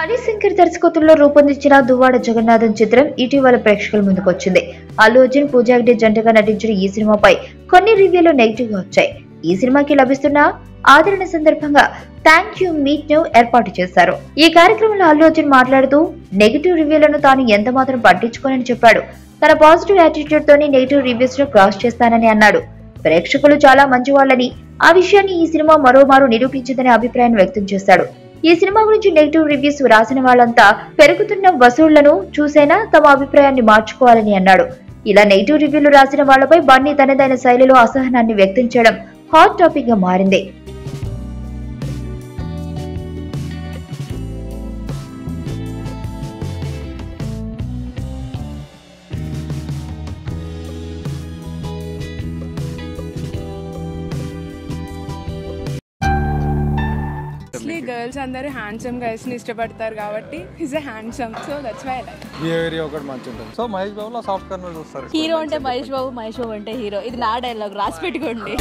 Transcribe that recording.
హరిశంకర్ దర్శకత్వంలో రూపొందించిన దువ్వాడ జగన్నాథం చిత్రం ఇటీవల ప్రేక్షకుల ముందుకొచ్చింది. అల్లు అర్జున్, పూజా హెగ్డే జంటగా నటించిన ఈ సినిమాపై కొన్ని రివ్యూలు నెగిటివ్ గా వచ్చాయి. ఈ సినిమాకి లభిస్తున్న ఆదరణ సందర్భంగా థ్యాంక్ యూ మీట్ ను ఏర్పాటు చేశారు. ఈ కార్యక్రమంలో అల్లు అర్జున్ మాట్లాడుతూ నెగిటివ్ రివ్యూలను తాను ఎంత మాత్రం పట్టించుకోనని చెప్పాడు. తన పాజిటివ్ యాటిట్యూడ్ తోనే నెగిటివ్ రివ్యూస్ ను క్రాస్ చేస్తానని అన్నాడు. ప్రేక్షకులు చాలా మంచివాళ్లని, ఆ విషయాన్ని ఈ సినిమా మరోమారు నిరూపించిందనే అభిప్రాయాన్ని వ్యక్తం చేశాడు. ఈ సినిమా గురించి నెగిటివ్ రివ్యూస్ రాసిన వాళ్ళంతా పెరుగుతున్న వసూళ్లను చూసైనా తమ అభిప్రాయాన్ని మార్చుకోవాలని అన్నాడు. ఇలా నెగిటివ్ రివ్యూలు రాసిన వాళ్లపై బన్నీ తనదైన శైలిలో అసహనాన్ని వ్యక్తం చేయడం హాట్ టాపిక్ గా మారింది. గర్ల్స్ అందరూ హ్యాండ్సమ్ గర్ల్స్ ని ఇష్టపడతారు కాబట్టి he's a handsome, so that's why I like. Behaviour ఒకటి మంచి ఉంటుంది. సో మహేష్ బాబులో సాఫ్ట్ కార్నర్ చూస్తారు. హీరో అంటే మహేష్ బాబు, మహేష్ బాబు అంటే హీరో. ఇది నా డైలాగ్, రాసి పెట్టుకోండి.